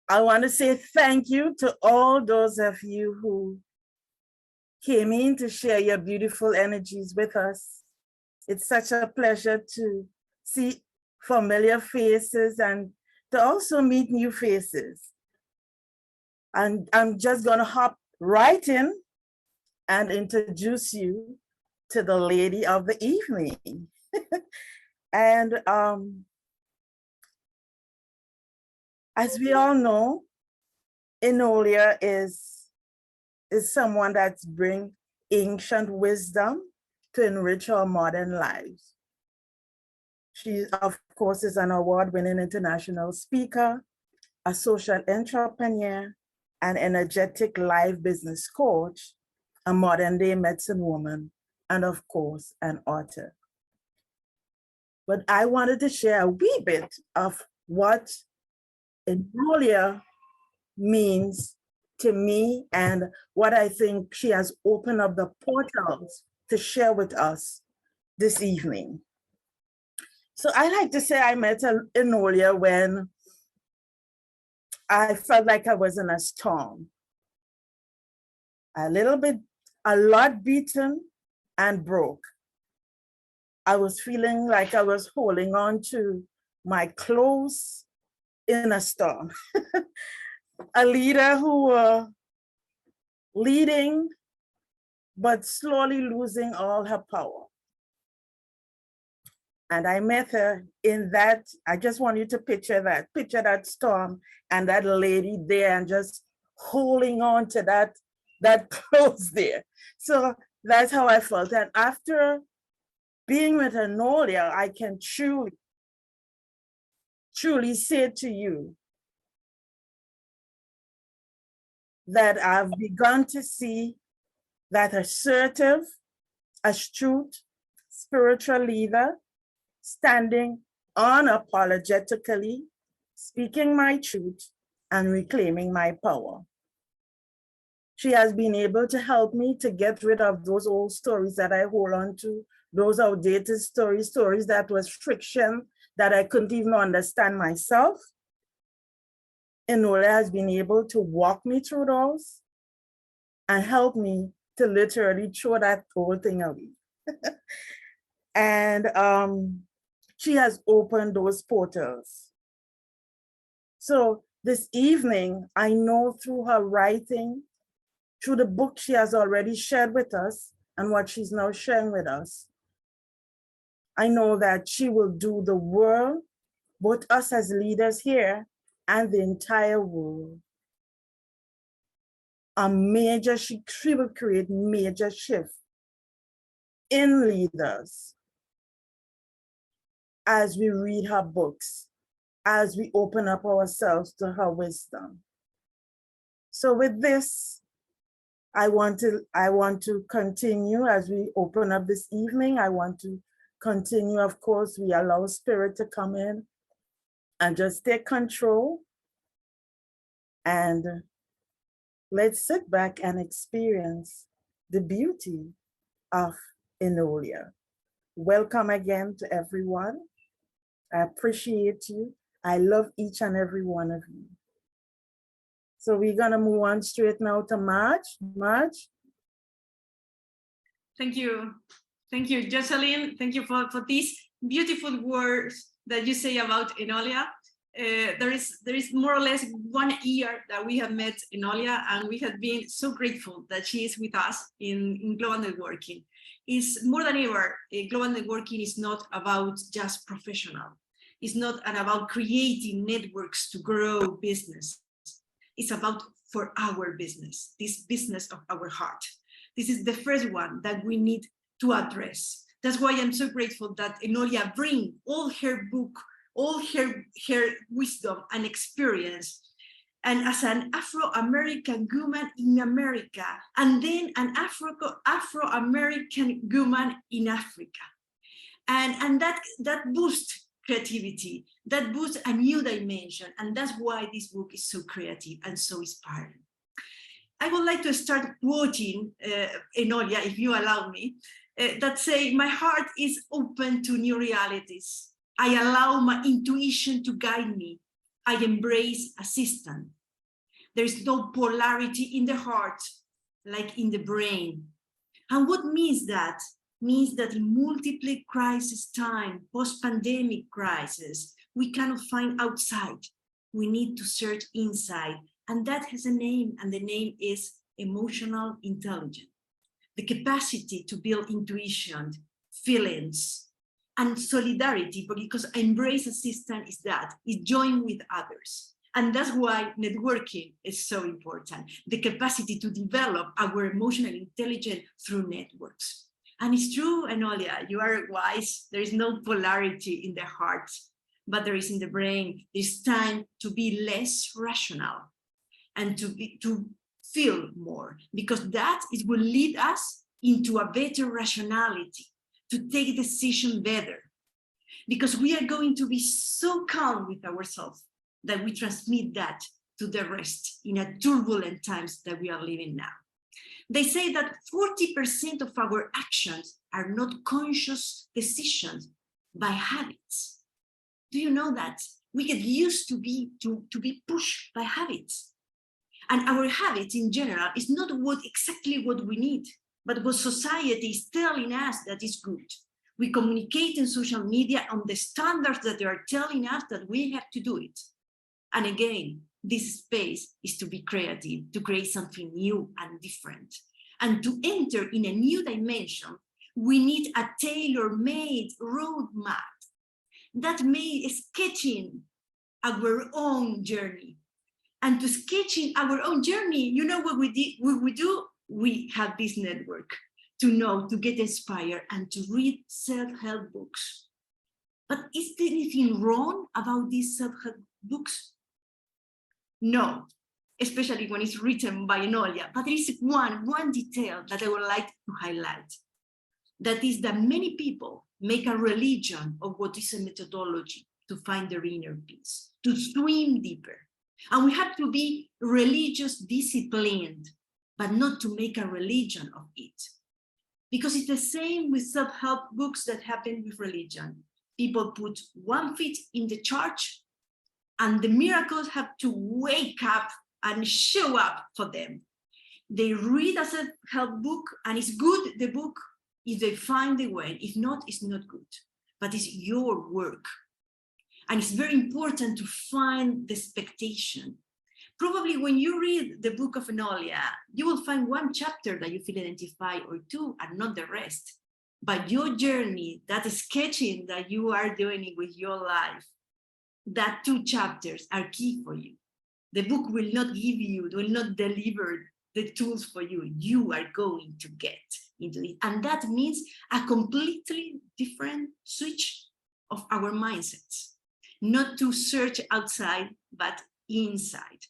I want to say thank you to all those of you who came in to share your beautiful energies with us. It's such a pleasure to see familiar faces and to also meet new faces. And I'm just going to hop right in and introduce you to the lady of the evening. And as we all know, Enolia is someone that's bring ancient wisdom to enrich our modern lives. She, of course, is an award-winning international speaker, a social entrepreneur, an energetic life business coach, a modern-day medicine woman, and of course, an author. But I wanted to share a wee bit of what Enolia means to me and what I think she has opened up the portals to share with us this evening. So I like to say I met Enolia when I felt like I was in a storm. A lot beaten and broke. I was feeling like I was holding on to my clothes in a storm. A leader who was leading, but slowly losing all her power. And I met her in that, I just want you to picture that storm and that lady there and just holding on to that clothes there. So that's how I felt. And after being with Enolia, I can truly say to you that I've begun to see that assertive, astute, spiritual leader standing unapologetically, speaking my truth and reclaiming my power. She has been able to help me to get rid of those old stories that I hold on to, those outdated stories that was friction that I couldn't even understand myself. Enolia has been able to walk me through those and help me to literally throw that whole thing away. And she has opened those portals. So this evening, I know through her writing, through the book she has already shared with us and what she's now sharing with us, I know that she will do the world, both us as leaders here and the entire world, she will create major shift in leaders as we read her books, as we open up ourselves to her wisdom. So with this, I want to continue as we open up this evening. I want to continue, of course, we allow spirit to come in and just take control. And let's sit back and experience the beauty of Enolia. Welcome again to everyone. I appreciate you. I love each and every one of you. So we're gonna move on straight now to Marge. Marge. Thank you. Thank you, Jocelyn. Thank you for these beautiful words that you say about Enolia. There is more or less 1 year that we have met Enolia, and we have been so grateful that she is with us in Global Networking. It's more than ever, Global Networking is not about just professional. It's not about creating networks to grow business. It's about for our business, this business of our heart. This is the first one that we need to address. That's why I'm so grateful that Enolia bring all her book, all her wisdom and experience, and as an Afro-American woman in America, and then an Afro-American woman in Africa. And that boosts creativity, that boosts a new dimension, and that's why this book is so creative and so inspiring. I would like to start quoting Enolia, if you allow me, that say, my heart is open to new realities. I allow my intuition to guide me. I embrace assistance. There is no polarity in the heart, like in the brain. And what means that? Means that in multiple crisis time, post-pandemic crisis, we cannot find outside. We need to search inside. And that has a name, and the name is emotional intelligence. The capacity to build intuition, feelings, and solidarity, because embrace a system is that, is join with others. And that's why networking is so important. The capacity to develop our emotional intelligence through networks. And it's true, Enolia, you are wise. There is no polarity in the heart, but there is in the brain. It's time to be less rational and to feel more, because that is will lead us into a better rationality, to take decision better, because we are going to be so calm with ourselves that we transmit that to the rest in a turbulent times that we are living now. They say that 40% of our actions are not conscious decisions by habits. Do you know that? We get used to be pushed by habits. And our habits in general is not exactly what we need, but what society is telling us that is good. We communicate in social media on the standards that they are telling us that we have to do it. And again, this space is to be creative, to create something new and different. And to enter in a new dimension, we need a tailor-made roadmap that is sketching our own journey. And to sketching our own journey, you know what we do? We have this network to know, to get inspired, and to read self-help books. But is there anything wrong about these self-help books? No, especially when it's written by Enolia. But there is one detail that I would like to highlight. That is that many people make a religion of what is a methodology to find their inner peace, to swim deeper. And we have to be religious disciplined, but not to make a religion of it. Because it's the same with self-help books that happen with religion. People put one foot in the church, and the miracles have to wake up and show up for them. They read a self-help book, and it's good, the book, if they find the way. If not, it's not good. But it's your work. And it's very important to find the expectation. Probably when you read the book of Enolia, you will find one chapter that you feel identified, or two, and not the rest. But your journey, that sketching that you are doing with your life, that 2 chapters are key for you. The book will not give you, will not deliver the tools for you. You are going to get into it. And that means a completely different switch of our mindsets. Not to search outside, but inside.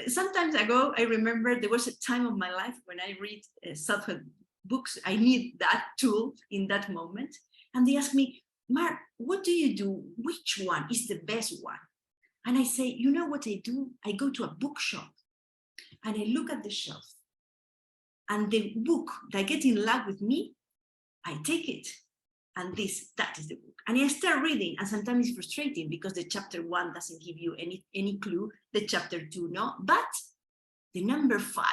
Sometimes ago, I remember there was a time of my life when I read self-help books. I need that tool in that moment. And they asked me, Mar, what do you do? Which one is the best one? And I say, you know what I do? I go to a bookshop and I look at the shelf. And the book that gets in love with me, I take it. And that is the book. And I start reading, and sometimes it's frustrating because the chapter 1 doesn't give you any clue, the chapter 2, no, but the number 5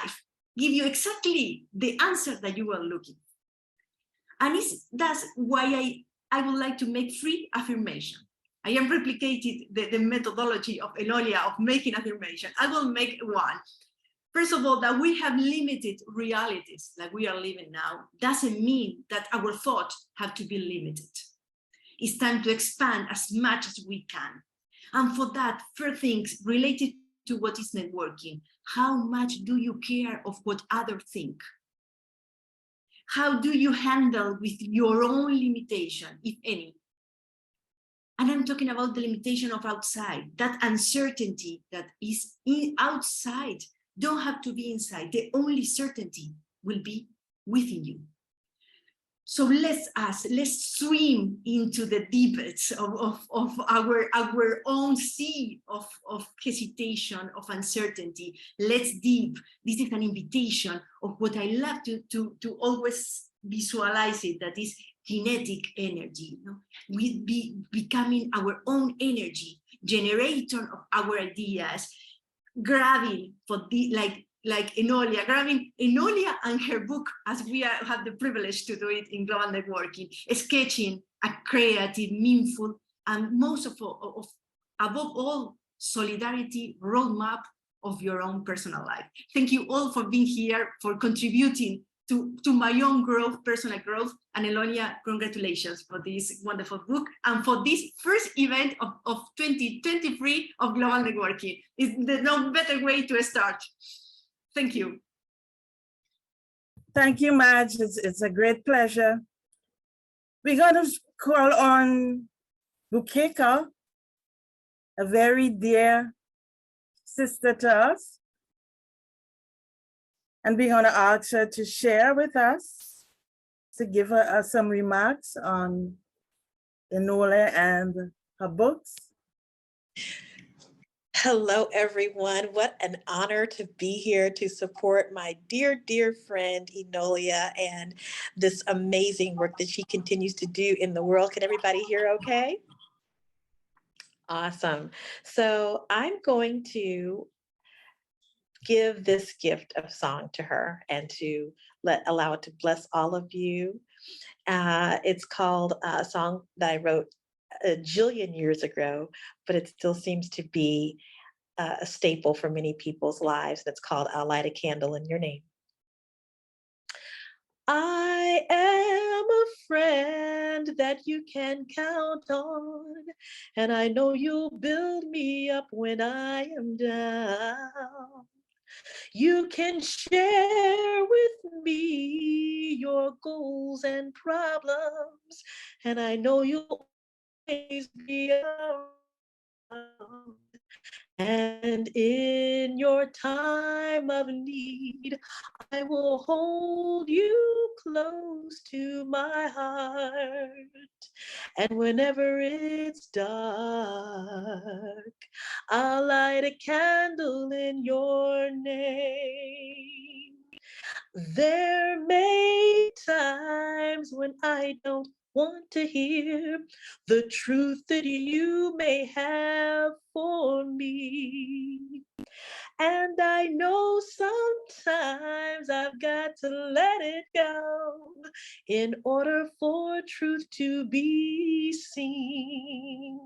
give you exactly the answer that you were looking for. And that's why I would like to make free affirmation. I am replicated the methodology of Enolia of making affirmation. I will make one. First of all, that we have limited realities like we are living now doesn't mean that our thoughts have to be limited. It's time to expand as much as we can. And for that, first things related to what is networking, how much do you care of what others think? How do you handle with your own limitation, if any? And I'm talking about the limitation of outside, that uncertainty that is outside. Don't have to be inside. The only certainty will be within you. So let's swim into the deepest of our own sea of hesitation, of uncertainty. Let's deep. This is an invitation of what I love to always visualize it, that is kinetic energy. You know? We be becoming our own energy, generator of our ideas, grabbing for the like Enolia, grabbing Enolia and her book, as we have the privilege to do it in global networking, sketching a creative, meaningful, and most of above all, solidarity roadmap of your own personal life. Thank you all for being here, for contributing to my own growth, personal growth. And Enolia, congratulations for this wonderful book and for this first event of 2023 of global networking. It's no better way to start. Thank you. Thank you, Madge. It's a great pleasure. We're going to call on Bukeka, a very dear sister to us. And we're going to ask her to share with us, to give her some remarks on Enolia and her books. Hello, everyone. What an honor to be here to support my dear, dear friend, Enolia, and this amazing work that she continues to do in the world. Can everybody hear okay? Awesome. So I'm going to give this gift of song to her and to allow it to bless all of you. It's called a song that I wrote a jillion years ago, but it still seems to be a staple for many people's lives. That's called I'll Light a Candle in Your Name. I am a friend that you can count on, and I know you'll build me up when I am down. You can share with me your goals and problems, and I know you'll always be around. And in your time of need, I will hold you close to my heart. And whenever it's dark, I'll light a candle in your name. There may be times when I don't want to hear the truth that you may have for me. And I know sometimes I've got to let it go in order for truth to be seen.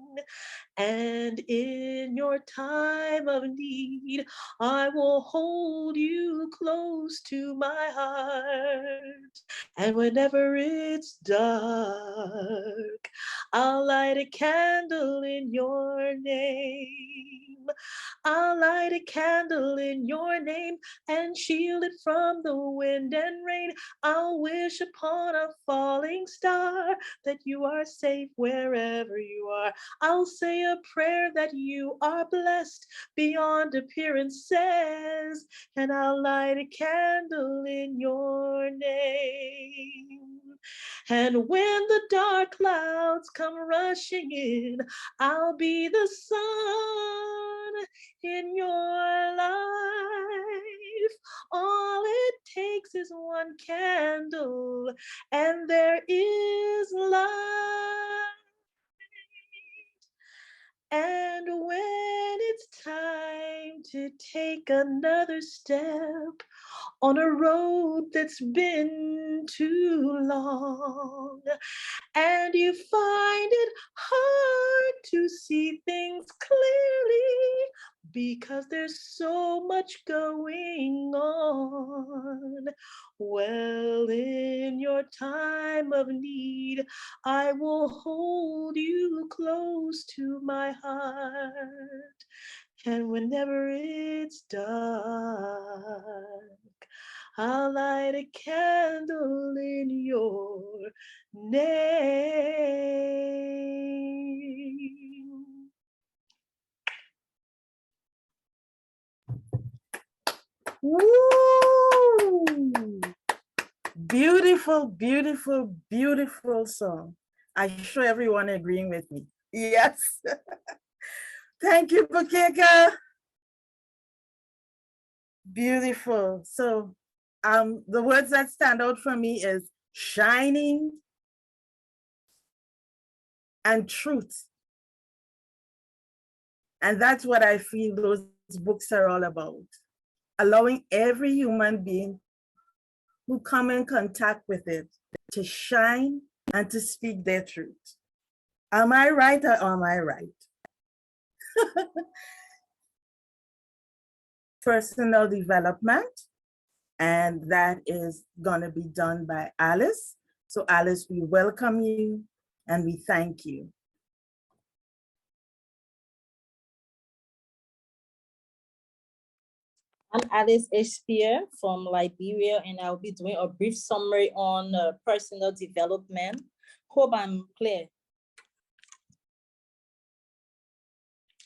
And in your time of need, I will hold you close to my heart. And whenever it's dark, I'll light a candle in your name. I'll light a candle in your name and shield it from the wind and rain. I'll wish upon a falling star that you are safe wherever you are. I'll say a prayer that you are blessed beyond appearances, and I'll light a candle in your name. And when the dark clouds come rushing in, I'll be the sun in your life. All it takes is one candle, and there is light. And when it's time to take another step on a road that's been too long, and you find it hard to see things clearly because there's so much going on, well, in your time of need, I will hold you close to my heart. And whenever it's dark, I'll light a candle in your name. Woo! Beautiful, beautiful, beautiful song. I'm sure everyone agreeing with me. Yes. Thank you, Bukeka. Beautiful. So the words that stand out for me is shining and truth. And that's what I feel those books are all about. Allowing every human being who come in contact with it to shine and to speak their truth. Am I right or am I right? Personal development, and that is going to be done by Alice. So Alice, we welcome you and we thank you. I'm Alice Spear from Liberia, and I'll be doing a brief summary on personal development. Hope I'm clear.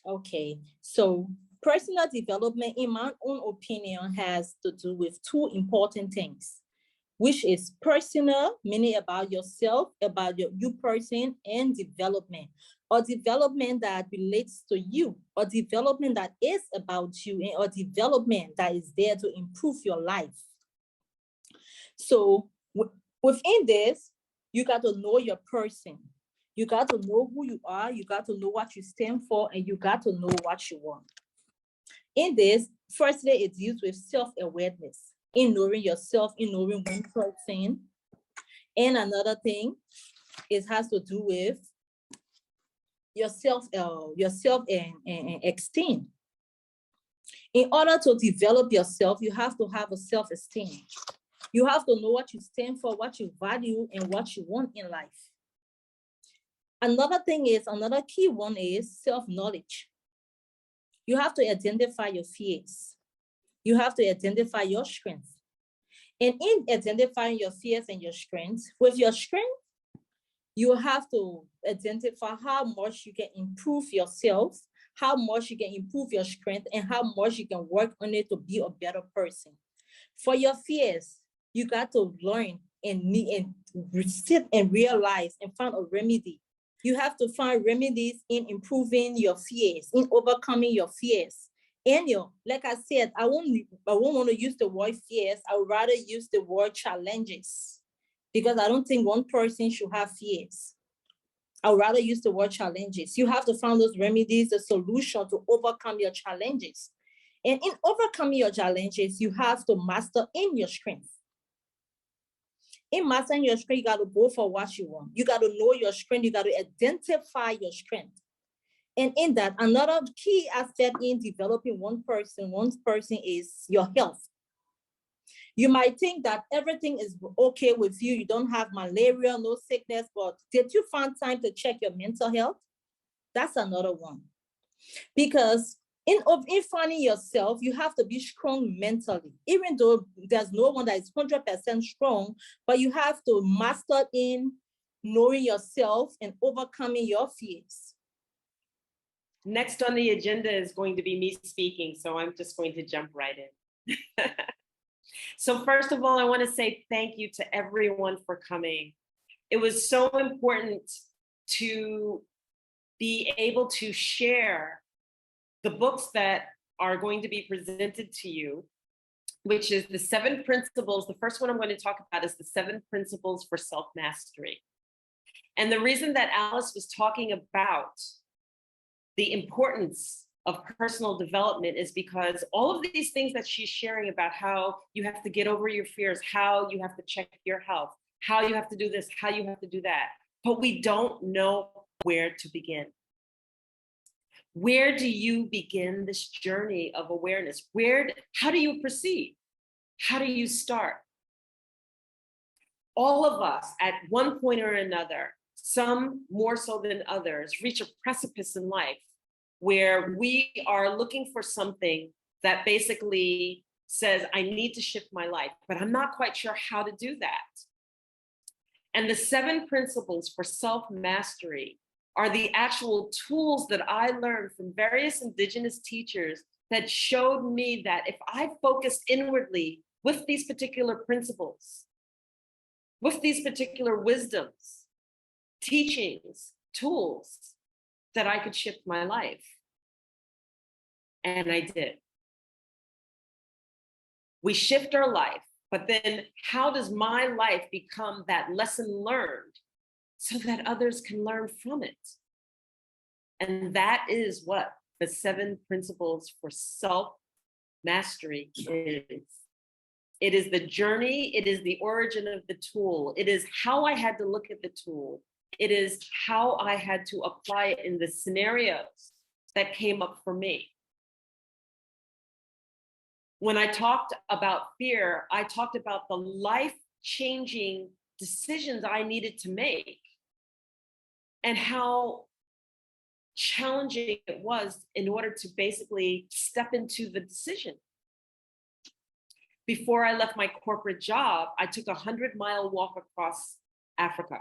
Okay, so personal development, in my own opinion, has to do with two important things, which is personal, meaning about yourself, about you person, and development, or development that relates to you, or development that is about you, or development that is there to improve your life. So within this, you got to know your person. You got to know who you are, you got to know what you stand for, and you got to know what you want. In this, firstly, it deals with self-awareness, in knowing yourself, in knowing one person. And another thing, it has to do with yourself and esteem. In order to develop yourself, you have to have a self-esteem. You have to know what you stand for, what you value, and what you want in life. Another key one is self-knowledge. You have to identify your fears. You have to identify your strengths. And in identifying your fears and your strengths, with your strength, you have to identify how much you can improve yourself, how much you can improve your strength, and how much you can work on it to be a better person. For your fears, you got to learn and sit and realize and find a remedy. You have to find remedies in improving your fears, in overcoming your fears. And like I said, I won't want to use the word fears. I would rather use the word challenges, because I don't think one person should have fears. I would rather use the word challenges. You have to find those remedies, the solution to overcome your challenges. And in overcoming your challenges, you have to master in your strength. In mastering your strength, you got to go for what you want. You got to know your strength. You got to identify your strength. And in that, another key aspect in developing one person is your health. You might think that everything is okay with you. You don't have malaria, no sickness, but did you find time to check your mental health? That's another one. Because in finding yourself, you have to be strong mentally. Even though there's no one that is 100% strong, but you have to master in knowing yourself and overcoming your fears. Next on the agenda is going to be me speaking, so I'm just going to jump right in. So first of all, I want to say thank you to everyone for coming. It was so important to be able to share the books that are going to be presented to you, which is the 7 principles. The first one I'm going to talk about is the 7 principles for self-mastery. And the reason that Alice was talking about the importance of personal development is because all of these things that she's sharing about how you have to get over your fears, how you have to check your health, how you have to do this, how you have to do that, but we don't know where to begin. Where do you begin this journey of awareness? How do you proceed? How do you start? All of us at one point or another, some more so than others, reach a precipice in life where we are looking for something that basically says, I need to shift my life, but I'm not quite sure how to do that. And the 7 principles for self-mastery are the actual tools that I learned from various indigenous teachers that showed me that if I focused inwardly with these particular principles, with these particular wisdoms, teachings, tools, that I could shift my life. And I did. We shift our life, but then how does my life become that lesson learned so that others can learn from it? And that is what the 7 principles for self-mastery is. It is the journey, it is the origin of the tool. It is how I had to look at the tool. It is how I had to apply it in the scenarios that came up for me. When I talked about fear, I talked about the life-changing decisions I needed to make and how challenging it was in order to basically step into the decision. Before I left my corporate job, I took a 100-mile walk across Africa.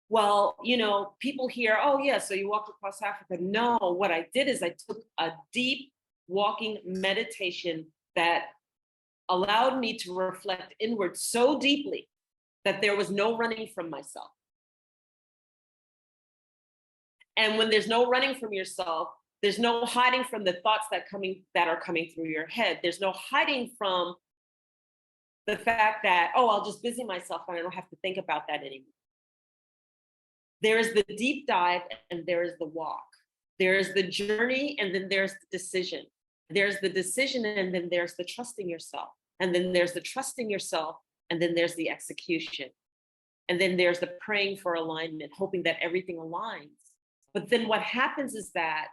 Well, you know, people hear, oh yeah, so you walked across Africa. No, what I did is I took a deep walking meditation that allowed me to reflect inward so deeply that there was no running from myself. And when there's no running from yourself, there's no hiding from the thoughts that are coming through your head. There's no hiding from the fact that, oh, I'll just busy myself and I don't have to think about that anymore. There is the deep dive and there is the walk. There is the journey and then there's the decision. There's the decision and then there's the trusting yourself. And then there's the trusting yourself and then there's the execution. And then there's the praying for alignment, hoping that everything aligns. But then what happens is that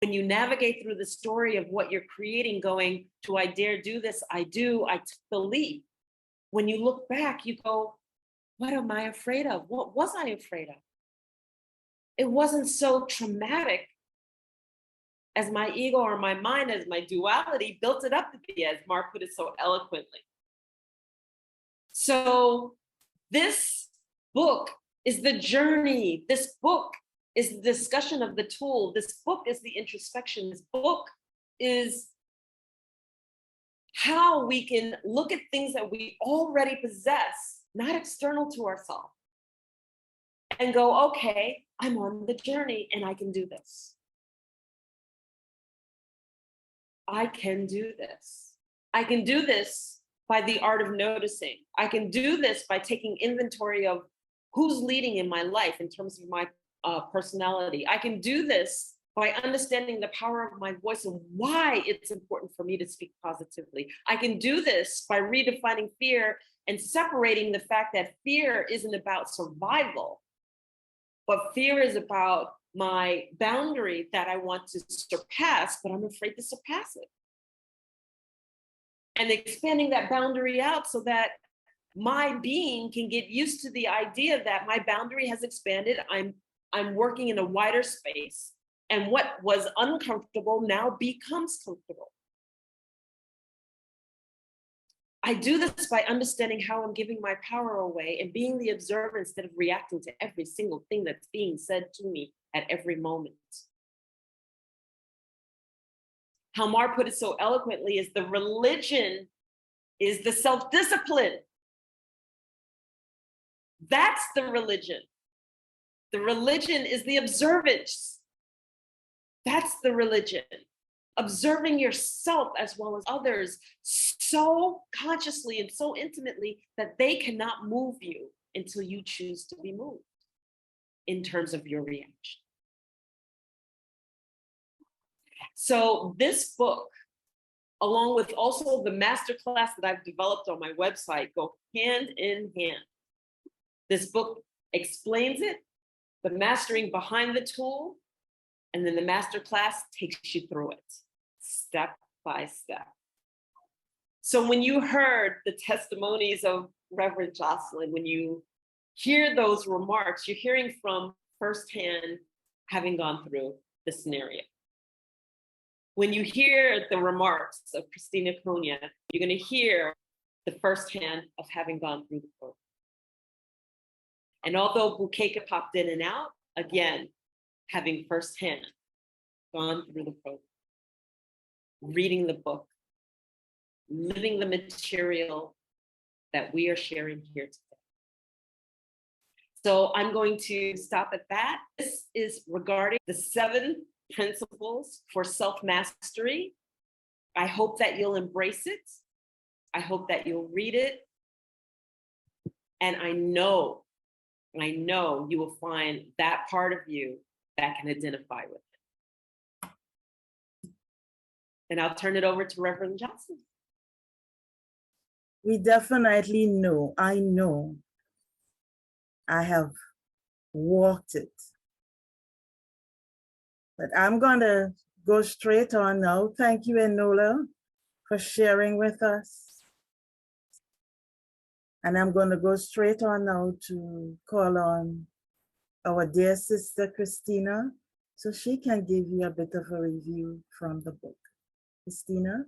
when you navigate through the story of what you're creating, going, do I dare do this? I do, I took the leap. When you look back, you go, what am I afraid of? What was I afraid of? It wasn't so traumatic as my ego or my mind, as my duality built it up to be, as Mark put it so eloquently. So this book is the journey. This book is the discussion of the tool. This book is the introspection. This book is how we can look at things that we already possess, not external to ourselves, and go, okay, I'm on the journey and I can do this. I can do this. I can do this by the art of noticing. I can do this by taking inventory of who's leading in my life in terms of my personality. I can do this by understanding the power of my voice and why it's important for me to speak positively. I can do this by redefining fear and separating the fact that fear isn't about survival, but fear is about my boundary that I want to surpass, but I'm afraid to surpass it. And expanding that boundary out so that my being can get used to the idea that my boundary has expanded. I'm working in a wider space, and what was uncomfortable now becomes comfortable. I do this by understanding how I'm giving my power away and being the observer instead of reacting to every single thing that's being said to me at every moment. How Mar put it so eloquently is the religion is the self-discipline. That's the religion. The religion is the observance. That's the religion. Observing yourself as well as others so consciously and so intimately that they cannot move you until you choose to be moved in terms of your reaction. So this book, along with also the masterclass that I've developed on my website, go hand in hand. This book explains it, the mastering behind the tool, and then the masterclass takes you through it, step by step. So when you heard the testimonies of Reverend Jocelyn, when you hear those remarks, you're hearing from firsthand, having gone through the scenario. When you hear the remarks of Christina Cunha, you're going to hear the firsthand of having gone through the program. And although Bukeka popped in and out, again, having firsthand gone through the program, reading the book, living the material that we are sharing here today. So I'm going to stop at that. This is regarding the 7 principles for self-mastery. I hope that you'll embrace it. I hope that you'll read it. And I know you will find that part of you that can identify with it. And I'll turn it over to Reverend Johnson. We definitely know, I know, I have walked it. But I'm going to go straight on now. Thank you, Enola, for sharing with us. And I'm going to go straight on now to call on our dear sister, Christina, so she can give you a bit of a review from the book. Christina?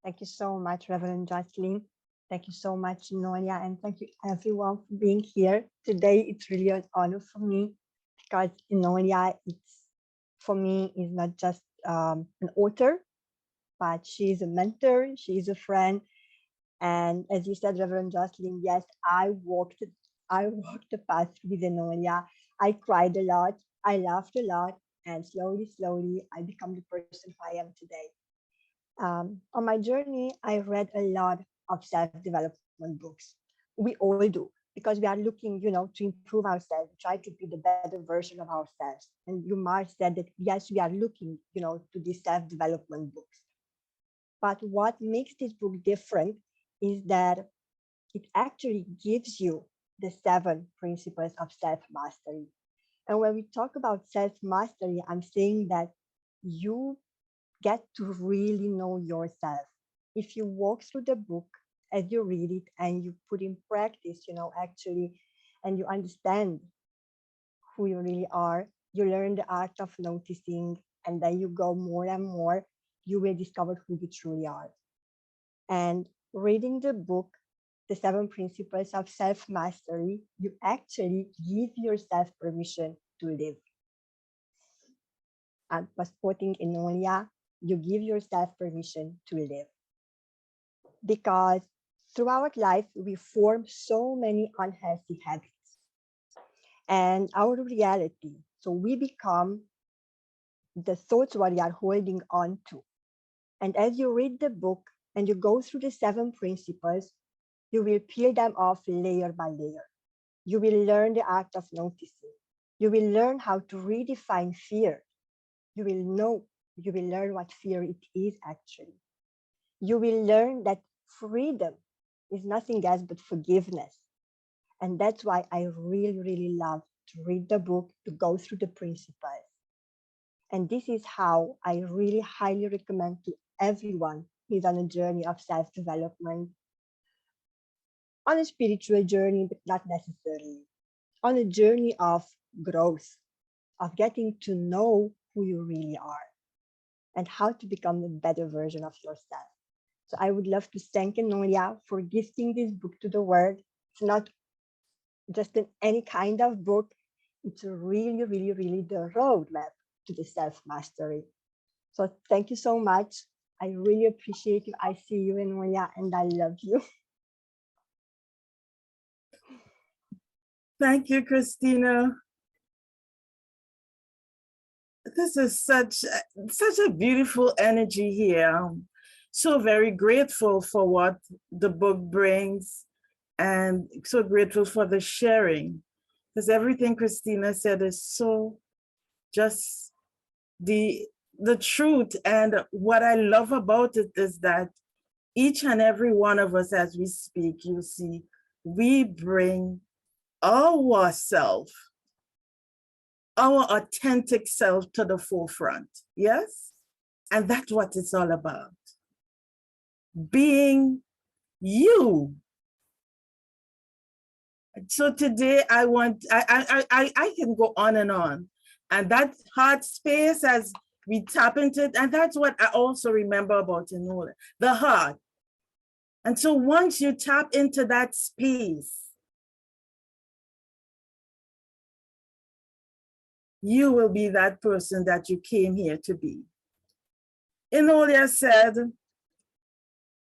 Thank you so much, Reverend Jocelyn. Thank you so much, Enolia, and thank you everyone for being here today. It's really an honor for me because Enolia, for me, is not just an author, but she's a mentor, she's a friend. And as you said, Reverend Jocelyn, yes, I walked the path with Enolia. I cried a lot, I laughed a lot, and slowly, I become the person who I am today. On my journey, I read a lot of self-development books. We all do, because we are looking, to improve ourselves, try to be the better version of ourselves. And Yumar said that, yes, we are looking, to these self-development books. But what makes this book different is that it actually gives you the 7 principles of self-mastery. And when we talk about self-mastery, I'm saying that you get to really know yourself. If you walk through the book as you read it and you put in practice, actually, and you understand who you really are, you learn the art of noticing, and then you go more and more, you will discover who you truly are. And reading the book, The 7 Principles of Self-Mastery, you actually give yourself permission to live. And was quoting Enolia, you give yourself permission to live. Because throughout life, we form so many unhealthy habits. And our reality, so we become the thoughts what we are holding on to. And as you read the book and you go through the 7 principles, you will peel them off layer by layer. You will learn the art of noticing. You will learn how to redefine fear. You will learn what fear it is actually. You will learn that freedom is nothing else but forgiveness. And that's why I really, really love to read the book, to go through the principles. And this is how I really highly recommend to everyone who's on a journey of self-development, on a spiritual journey, but not necessarily, on a journey of growth, of getting to know who you really are and how to become a better version of yourself. So I would love to thank Enolia for gifting this book to the world. It's not just any kind of book. It's really, really, really the roadmap to the self-mastery. So thank you so much. I really appreciate you. I see you, Enolia, and I love you. Thank you, Christina. This is such a beautiful energy here. I'm so very grateful for what the book brings and so grateful for the sharing, because everything Christina said is so just the truth. And what I love about it is that each and every one of us, as we speak, you see, we bring our self, our authentic self to the forefront. Yes? And that's what it's all about. Being you. So today I can go on. And that heart space, as we tap into it, and that's what I also remember about Enola, the heart. And so once you tap into that space, you will be that person that you came here to be. Enolia said,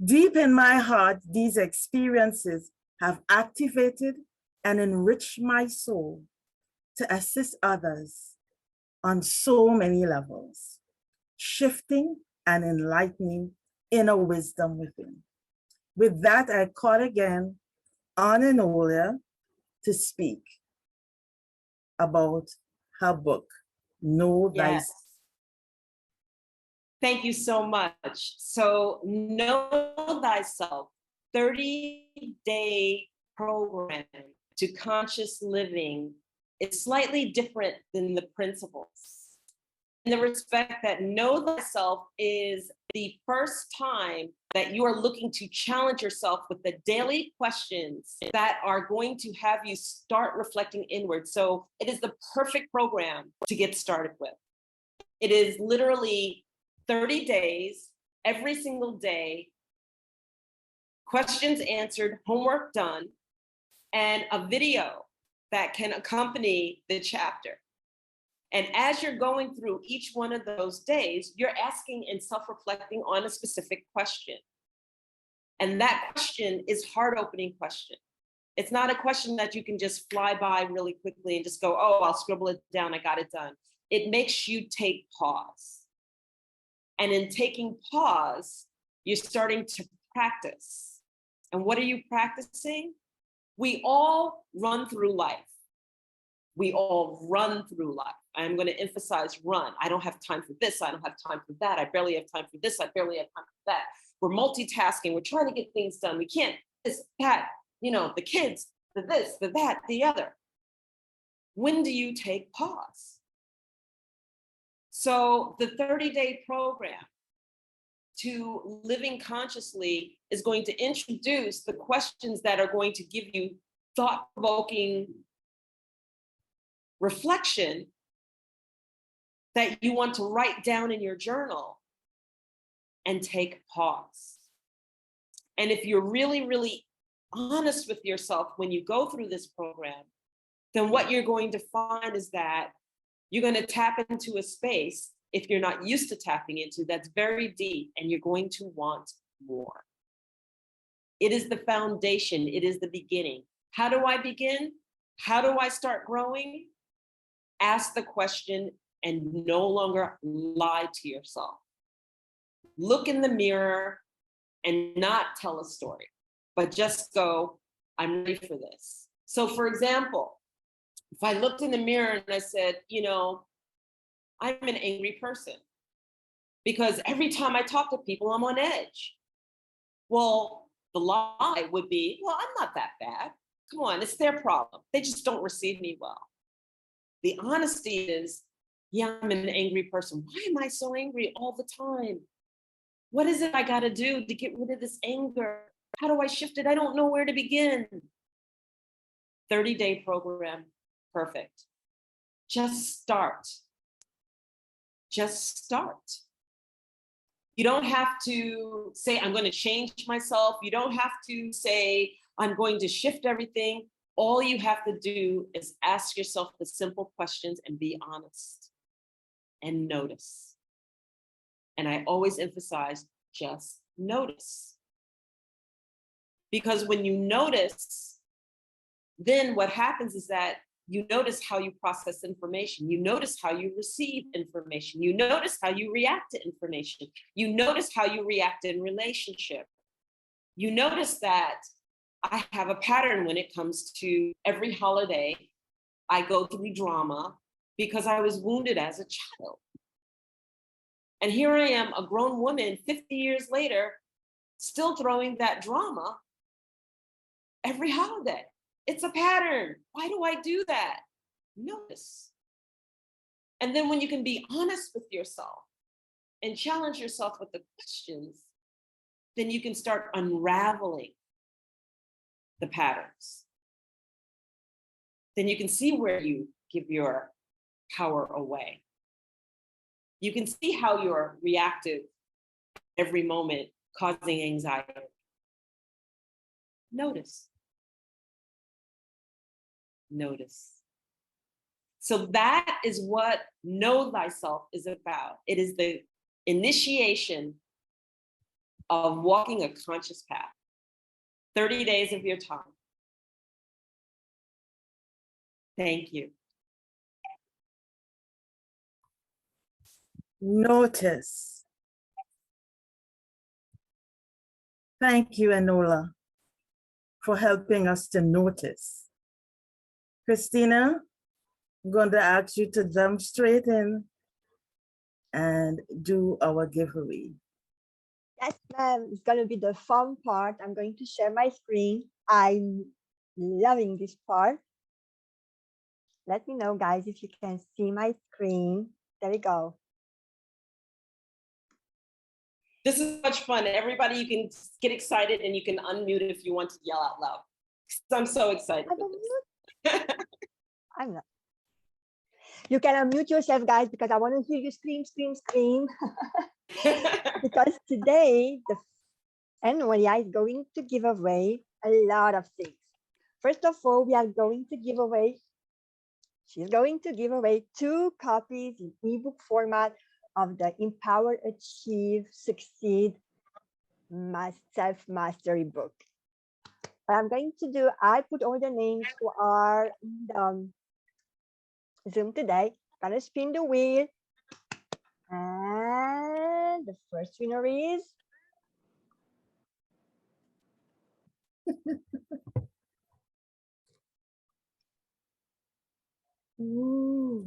deep in my heart, these experiences have activated and enriched my soul to assist others on so many levels, shifting and enlightening inner wisdom within. With that, I call again on Enolia to speak about her book, Know Thyself. Thank you so much. So Know Thyself, 30-day program to conscious living is slightly different than the principles. In the respect that Know Thyself is the first time that you are looking to challenge yourself with the daily questions that are going to have you start reflecting inward. So it is the perfect program to get started with. It is literally 30 days, every single day, questions answered, homework done, and a video that can accompany the chapter. And as you're going through each one of those days, you're asking and self-reflecting on a specific question. And that question is heart-opening question. It's not a question that you can just fly by really quickly and just go, oh, I'll scribble it down, I got it done. It makes you take pause. And in taking pause, you're starting to practice. And what are you practicing? We all run through life. We all run through life. I'm going to emphasize run. I don't have time for this. I don't have time for that. I barely have time for this. I barely have time for that. We're multitasking. We're trying to get things done. We can't, this, that, you know, the kids, the this, the that, the other. When do you take pause? So the 30-day program to living consciously is going to introduce the questions that are going to give you thought-provoking reflection that you want to write down in your journal and take pause. And if you're really, really honest with yourself when you go through this program, then what you're going to find is that you're going to tap into a space, if you're not used to tapping into, that's very deep, and you're going to want more. It is the foundation. It is the beginning. How do I begin? How do I start growing? Ask the question and no longer lie to yourself. Look in the mirror and not tell a story, but just go, I'm ready for this. So for example, if I looked in the mirror and I said, you know, I'm an angry person because every time I talk to people, I'm on edge. Well, the lie would be, well, I'm not that bad. Come on, it's their problem. They just don't receive me well. The honesty is, yeah, I'm an angry person. Why am I so angry all the time? What is it I got to do to get rid of this anger? How do I shift it? I don't know where to begin. 30-day program, perfect. Just start. Just start. You don't have to say, I'm going to change myself. You don't have to say, I'm going to shift everything. All you have to do is ask yourself the simple questions and be honest and notice. And I always emphasize, just notice. Because when you notice, then what happens is that you notice how you process information. You notice how you receive information. You notice how you react to information. You notice how you react in relationship. You notice that I have a pattern when it comes to every holiday. I go through drama because I was wounded as a child. And here I am, a grown woman, 50 years later, still throwing that drama every holiday. It's a pattern. Why do I do that? Notice. And then when you can be honest with yourself and challenge yourself with the questions, then you can start unraveling the patterns. Then you can see where you give your power away. You can see how you're reactive every moment, causing anxiety. Notice. Notice. So that is what Know Thyself is about. It is the initiation of walking a conscious path. 30 days of your time. Thank you. Notice. Thank you, Enola, for helping us to notice. Christina, I'm going to ask you to jump straight in and do our giveaway. Yes, ma'am. It's going to be the fun part. I'm going to share my screen. I'm loving this part. Let me know, guys, if you can see my screen. There we go. This is much fun. Everybody, you can get excited and you can unmute if you want to yell out loud. I'm so excited. I'm not. You can unmute yourself, guys, because I want to hear you scream, scream, scream. Because today, the Enolia is going to give away a lot of things. First of all, we are going to give away, she's going to give away 2 copies in ebook format of the Empower, Achieve, Succeed Self-Mastery book. What I'm going to do, I put all the names who are in the Zoom today. I'm gonna spin the wheel. And the first winner is Ooh.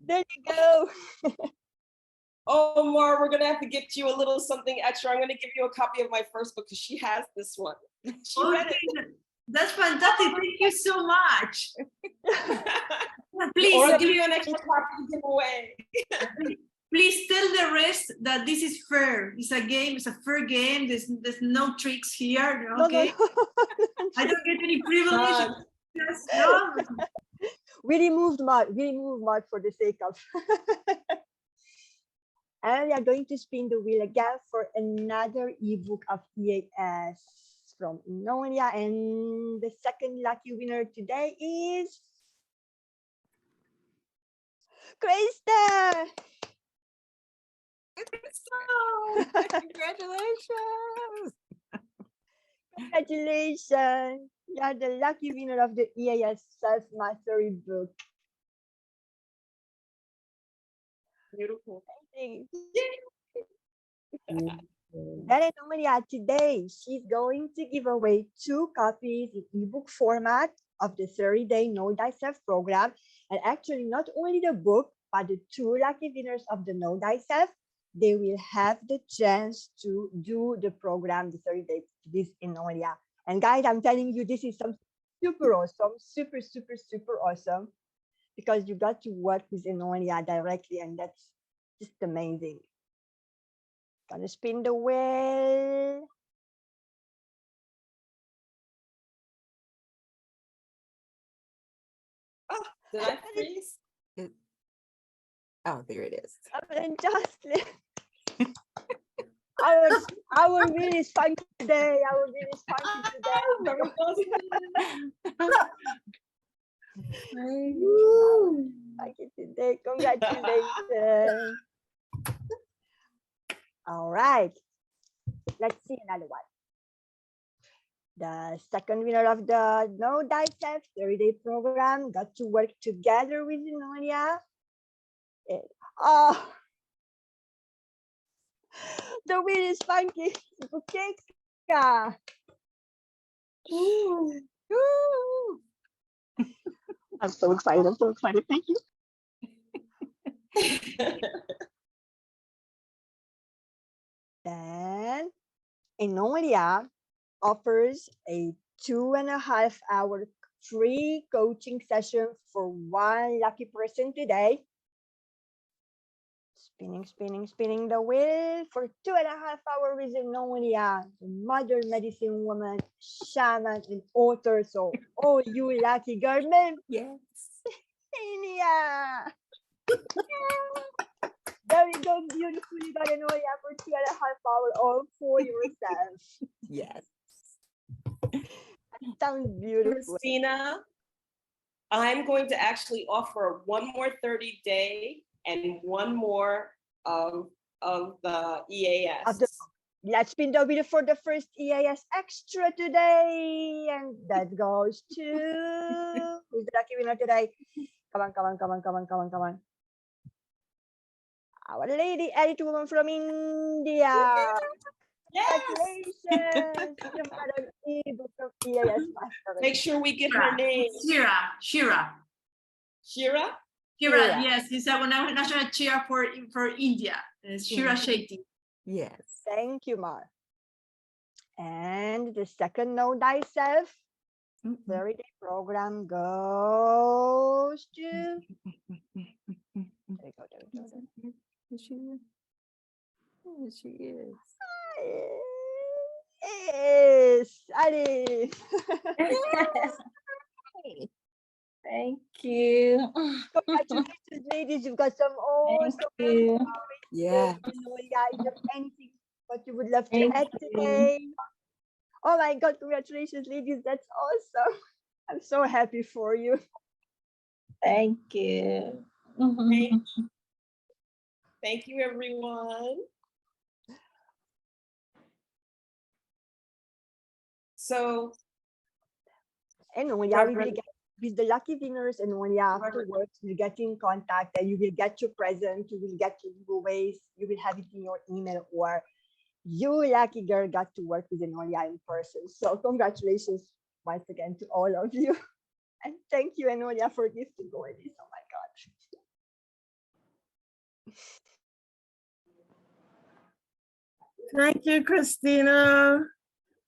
There you go. Oh, Mar, we're gonna have to get you a little something extra. I'm gonna give you a copy of my first book because she has this one. She read it. Okay, that's fantastic. Thank you so much. Please Or I'll give give you an extra copy to give away. Please tell the rest that this is fair. It's a game. It's a fair game. There's no tricks here. Okay. No. I don't get any privilege. None. Yes, no. We removed Mark for the sake of. And we are going to spin the wheel again for another ebook of EAS from Enolia. And the second lucky winner today is Krista. Congratulations. Congratulations. You are the lucky winner of the EAS Self-Mastery book. Beautiful. Then Enolia today, she's going to give away 2 copies in ebook format of the 30-day Know Thyself program. And actually, not only the book, but the 2 lucky winners of the Know Thyself, they will have the chance to do the program, the 30 days with Enolia. And guys, I'm telling you, this is something super awesome, super, super, super awesome, because you got to work with Enolia directly, and that's just amazing. Gonna spin the wheel. Oh, did I freeze? Oh, there it is. And Jocelyn. Our wheel is funky today. Our wheel is funky today. Funky today. Congratulations. All right. Let's see another one. The second winner of the Know Thyself 30-day program got to work together with Enolia. Oh, the wheel is funky. Bukeka. I'm so excited. I'm so excited. Thank you. Then Enolia offers a 2.5-hour free coaching session for 1 lucky person today. Spinning the wheel for 2.5 hours with Enolia, the mother medicine woman, shaman, and author. So, oh, you lucky girl, man. Yes. Enolia. There you go, beautiful. You got Enolia for 2.5 hours all for yourself. Yes. That sounds beautiful. Christina, I'm going to actually offer one more 30-day and one more of the EAS. Let's spin the wheel for the first EAS extra today. And that goes to who's the lucky winner today? Come on. Our lady edit woman from India. Yes. Congratulations. You've got an Sophia, yes, Master. Make sure we get her name. Shira. Shira? Shira, Shira. yes, it's a national chair for India. Shira Shetty. Yes, thank you, Mar. And the second Know Thyself Mhm. 30-day program goes to. There we go, there we go. She is. Yes, Ali. Thank you. Congratulations, ladies. You've got some Thank awesome you. Yeah. Is there anything what you would love to Thank add you. today? Oh my God, congratulations, ladies. That's awesome. I'm so happy for you. Thank you. Thank you, everyone. So, And Enolia, we will get with the lucky winners, and Enolia afterwards will get in contact and you will get your present, you will get your giveaways, you will have it in your email, or you lucky girl got to work with Enolia in person. So congratulations once again to all of you. And thank you, Enolia, for gifting all this. Oh my God. Thank you, Christina.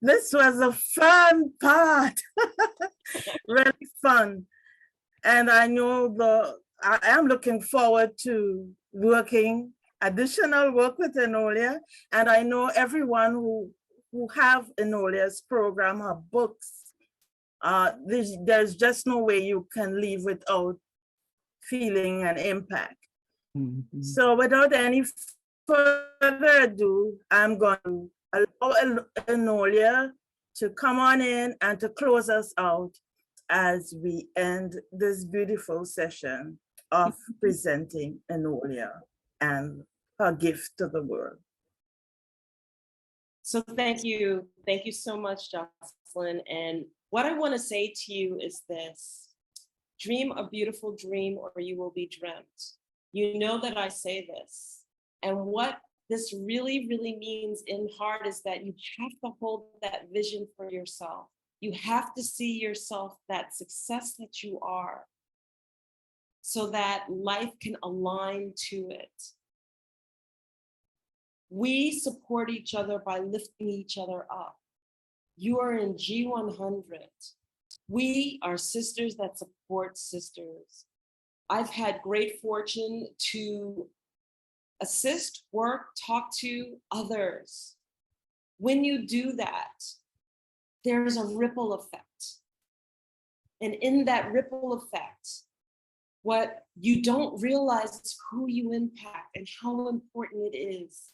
This was a fun part. Really fun. And I know I am looking forward to working additional work with Enolia. And I know everyone who have Enolia's program, her books, there's just no way you can leave without feeling an impact. Mhm. So without any further ado, I'm going to allow Enolia to come on in and to close us out as we end this beautiful session of presenting Enolia and her gift to the world. so thank you. Thank you so much, Jocelyn. And what I want to say to you is this: dream a beautiful dream or you will be dreamt. You know that I say this. And what this really, really means in heart is that you have to hold that vision for yourself. You have to see yourself that success that you are, so that life can align to it. We support each other by lifting each other up. You are in G100. We are sisters that support sisters. I've had great fortune to assist, work, talk to others. When you do that, there's a ripple effect. And in that ripple effect, what you don't realize is who you impact and how important it is.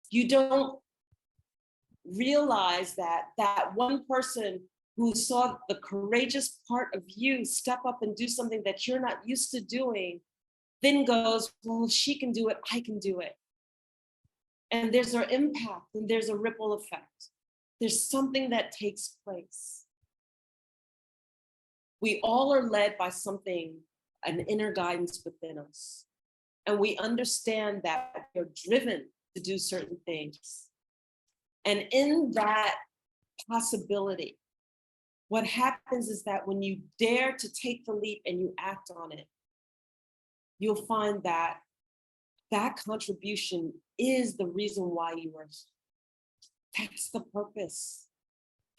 You don't realize that that one person who saw the courageous part of you step up and do something that you're not used to doing, then goes, well, if she can do it, I can do it. And there's an impact and there's a ripple effect. There's something that takes place. We all are led by something, an inner guidance within us. And we understand that we're driven to do certain things. And in that possibility, what happens is that when you dare to take the leap and you act on it, you'll find that that contribution is the reason why you are here. That's the purpose.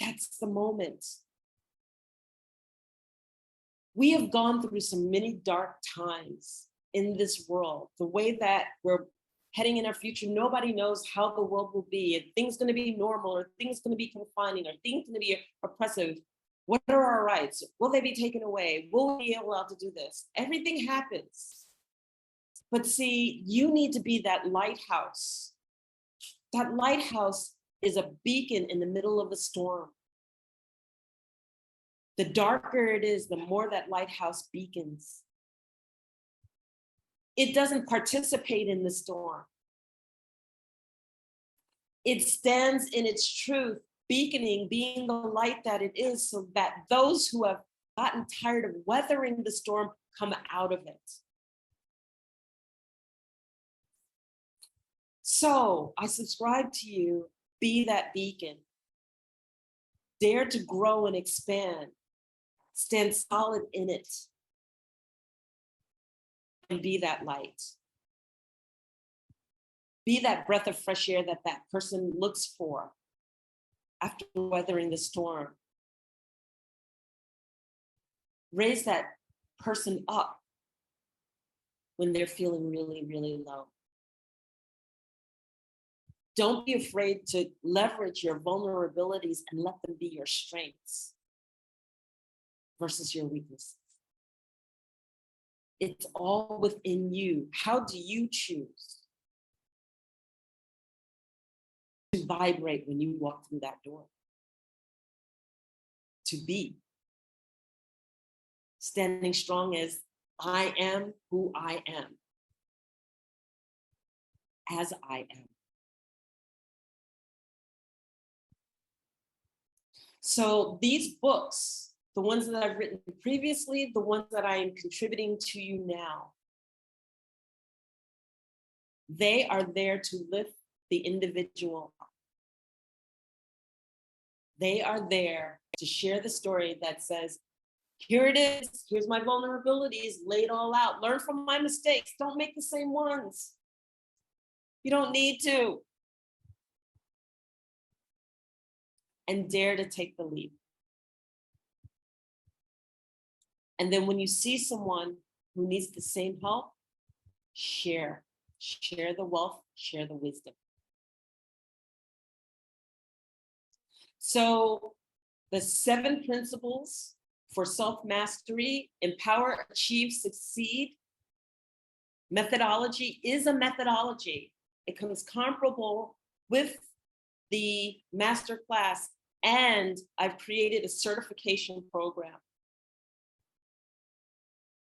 That's the moment. We have gone through some many dark times in this world. The way that we're heading in our future, nobody knows how the world will be. Are things going to be normal? Or things going to be confining? Are things going to be oppressive? What are our rights? Will they be taken away? Will we be allowed to do this? Everything happens. But see, you need to be that lighthouse. That lighthouse is a beacon in the middle of a storm. The darker it is, the more that lighthouse beacons. It doesn't participate in the storm. It stands in its truth, beaconing, being the light that it is, so that those who have gotten tired of weathering the storm come out of it. So I subscribe to you, be that beacon. Dare to grow and expand. Stand solid in it. And be that light. Be that breath of fresh air that that person looks for after weathering the storm. Raise that person up when they're feeling really, really low. Don't be afraid to leverage your vulnerabilities and let them be your strengths versus your weaknesses. It's all within you. How do you choose to vibrate when you walk through that door? To be standing strong as I am who I am, as I am. So these books, the ones that I've written previously, the ones that I am contributing to you now, they are there to lift the individual up. They are there to share the story that says, here it is, here's my vulnerabilities, lay it all out. Learn from my mistakes, don't make the same ones. You don't need to. And dare to take the leap. And then when you see someone who needs the same help, share. Share the wealth, share the wisdom. So the 7 principles for self-mastery, empower, achieve, succeed, methodology is a methodology. It comes comparable with the masterclass, and I've created a certification program.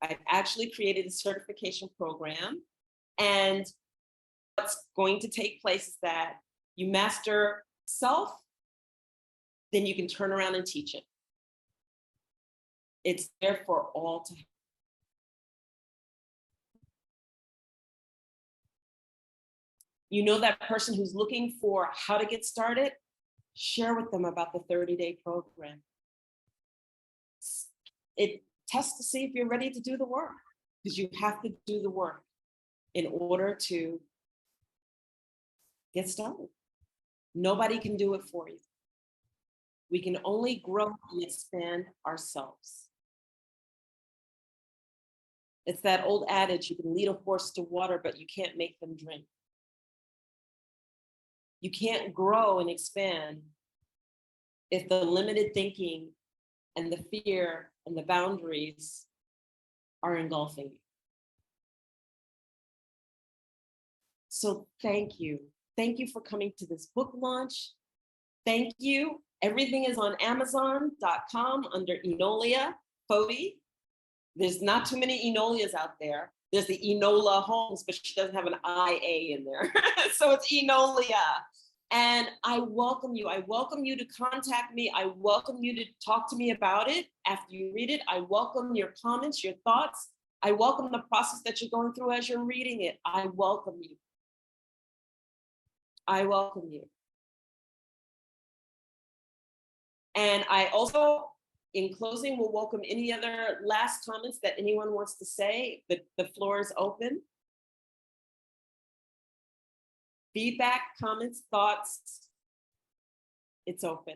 I've actually created a certification program, and what's going to take place is that you master self, then you can turn around and teach it. It's there for all to have. You know that person who's looking for how to get started? Share with them about the 30-day program. It tests to see if you're ready to do the work, because you have to do the work in order to get started. Nobody can do it for you. We can only grow and expand ourselves. It's that old adage, you can lead a horse to water, but you can't make them drink. You can't grow and expand if the limited thinking and the fear and the boundaries are engulfing you. So thank you. Thank you for coming to this book launch. Thank you. Everything is on Amazon.com under Enolia Foti. There's not too many Enolias out there. There's the Enola Holmes, but she doesn't have an IA in there. So it's Enolia. And I welcome you. I welcome you to contact me. I welcome you to talk to me about it after you read it. I welcome your comments, your thoughts. I welcome the process that you're going through as you're reading it. I welcome you. I welcome you. And I also, in closing, will welcome any other last comments that anyone wants to say. The floor is open. Feedback, comments, thoughts, it's open.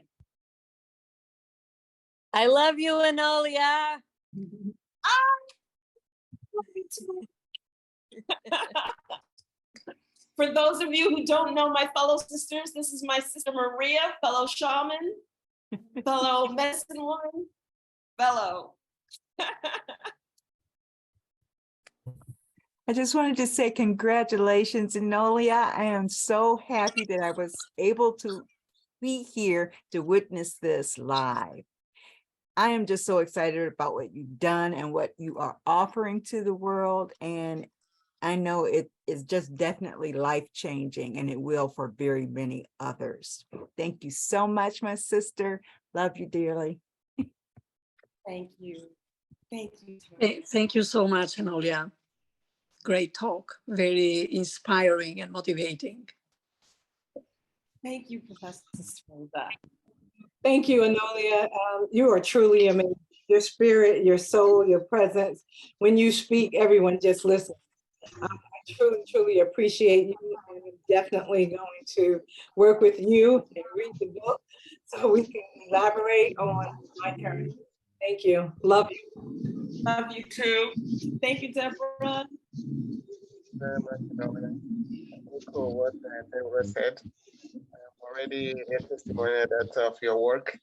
I love you, Enolia. For those of you who don't know my fellow sisters, this is my sister Maria, fellow shaman, fellow medicine woman, fellow. I just wanted to say congratulations, Enolia. I am so happy that I was able to be here to witness this live. I am just so excited about what you've done and what you are offering to the world. And I know it is just definitely life-changing, and it will for very many others. Thank you so much, my sister. Love you dearly. Thank you. Thank you. Thank you so much, Enolia. Great talk, very inspiring and motivating. Thank you, Professor Stroza. Thank you, Enolia. You are truly amazing. Your spirit, your soul, your presence. When you speak, everyone just listens. I truly, truly appreciate you. And I'm definitely going to work with you and read the book so we can elaborate on my journey. Thank you. Love you. Love you too. Thank you, Deborah. Very much, Enolia. Echo what Deborah said. I'm already a testimony that of your work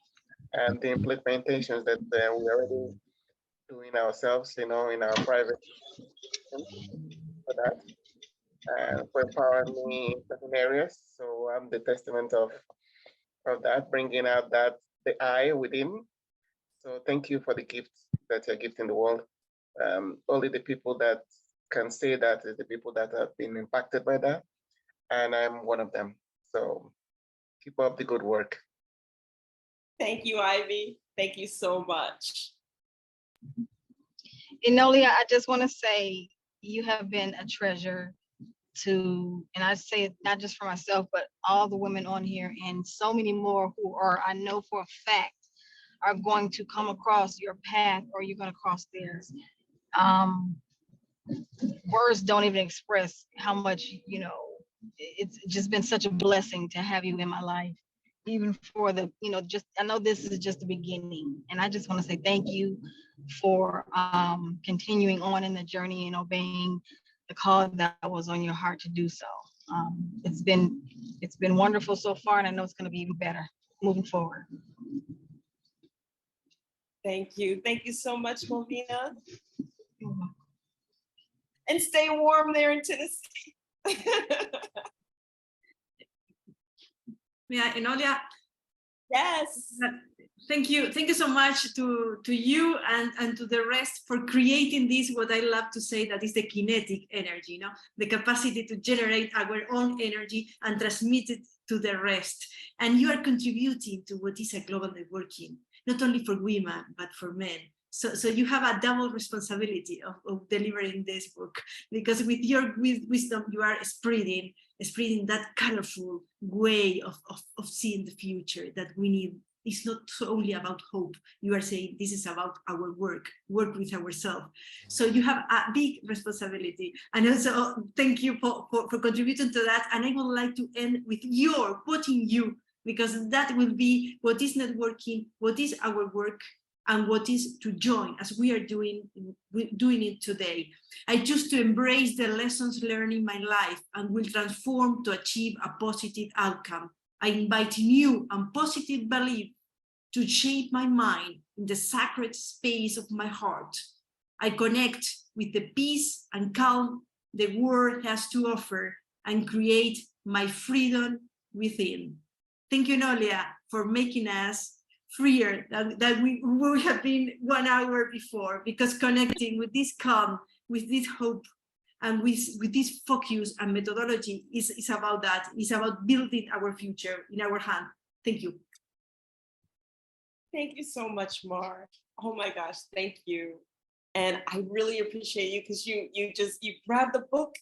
and the implementations that we already doing ourselves, in our private for that, and for empowering me in certain areas. So I'm the testament of that, bringing out that the I within. So thank you for the gift that you're gifting the world. Only the people that can say that is the people that have been impacted by that, and I'm one of them. So keep up the good work. Thank you, Ivy. Thank you so much. Enolia, I just want to say you have been a treasure to, and I say it not just for myself, but all the women on here and so many more who are, I know for a fact, are going to come across your path or you're going to cross theirs. Words don't even express how much, it's just been such a blessing to have you in my life. Even for the, just, I know this is just the beginning. And I just want to say thank you for continuing on in the journey and obeying the call that was on your heart to do so. It's been wonderful so far, and I know it's going to be even better moving forward. Thank you. Thank you so much, Melvina. And stay warm there in Tennessee. Yeah, Enolia. Yes. Thank you. Thank you so much to you and to the rest for creating this, what I love to say, that is the kinetic energy, the capacity to generate our own energy and transmit it to the rest. And you are contributing to what is a global networking, not only for women, but for men. So you have a double responsibility of delivering this book, because with your wisdom, you are spreading that colorful way of seeing the future that we need. It's not only about hope. You are saying this is about our work with ourselves. So you have a big responsibility. And also thank you for contributing to that. And I would like to end with quoting you, because that will be what is networking, what is our work, and what is to join, as we are doing it today. I choose to embrace the lessons learned in my life and will transform to achieve a positive outcome. I invite new and positive belief to shape my mind in the sacred space of my heart. I connect with the peace and calm the world has to offer and create my freedom within. Thank you, Enolia, for making us freer than we would have been 1 hour before, because connecting with this calm, with this hope, and with this focus and methodology is about that. It's about building our future in our hand. Thank you. Thank you so much, Mark. Oh my gosh, thank you. And I really appreciate you, because you grabbed the book,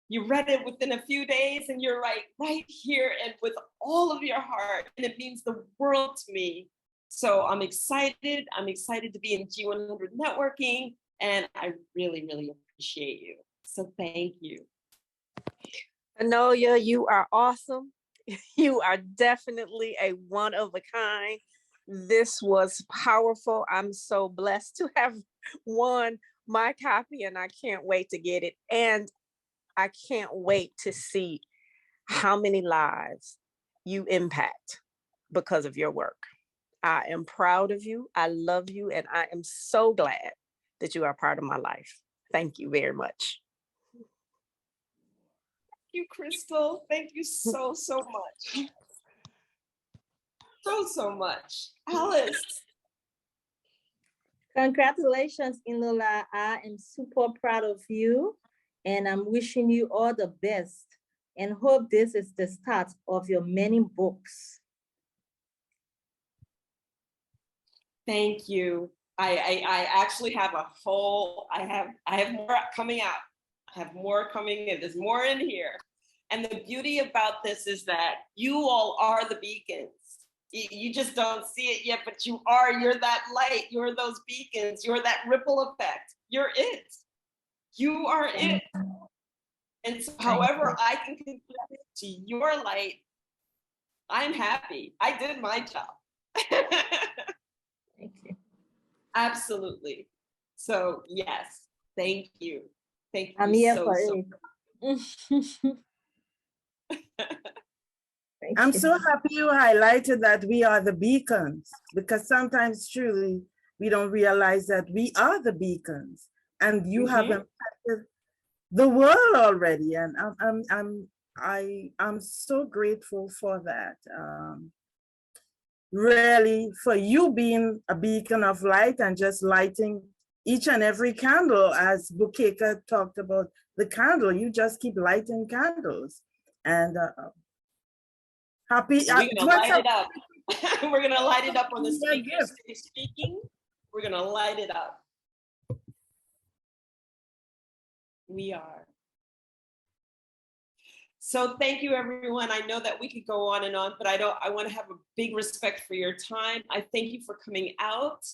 you read it within a few days, and you're right here and with all of your heart, and it means the world to me. So I'm excited. I'm excited to be in G100 networking, and I really, really appreciate you. So thank you. Enolia, you are awesome. You are definitely a one of a kind. This was powerful. I'm so blessed to have won my copy, and I can't wait to get it. And I can't wait to see how many lives you impact because of your work. I am proud of you. I love you. And I am so glad that you are part of my life. Thank you very much. Thank you, Crystal. Thank you so much. So much. Alice. Congratulations, Enolia. I am super proud of you, and I'm wishing you all the best, and hope this is the start of your many books. Thank you. I actually have I have more coming out. I have more coming in. There's more in here. And the beauty about this is that you all are the beacons. You just don't see it yet, but you are. You're that light. You're those beacons. You're that ripple effect. You're it. You are it. And so however I can contribute to your light, I'm happy. I did my job. Thank you. Absolutely. So yes, thank you. Thank you I'm here so, for so it. Thank I'm you. so happy you highlighted that we are the beacons, because sometimes truly we don't realize that we are the beacons, and you have impacted the world already. And I'm so grateful for that. Really, for you being a beacon of light and just lighting each and every candle, as Bukeka talked about the candle, you just keep lighting candles. And happy. we're gonna what's light up? it up. We're gonna light it up when the Your speakers gift. finish speaking. We're gonna light it up. We are. So thank you, everyone. I know that we could go on and on, but I want to have a big respect for your time. I thank you for coming out,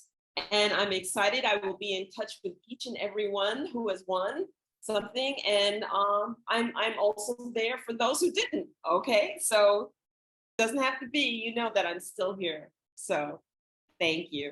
and I'm excited. I will be in touch with each and every one who has won something, and I'm also there for those who didn't. Okay, so it doesn't have to be. You know that I'm still here. So thank you.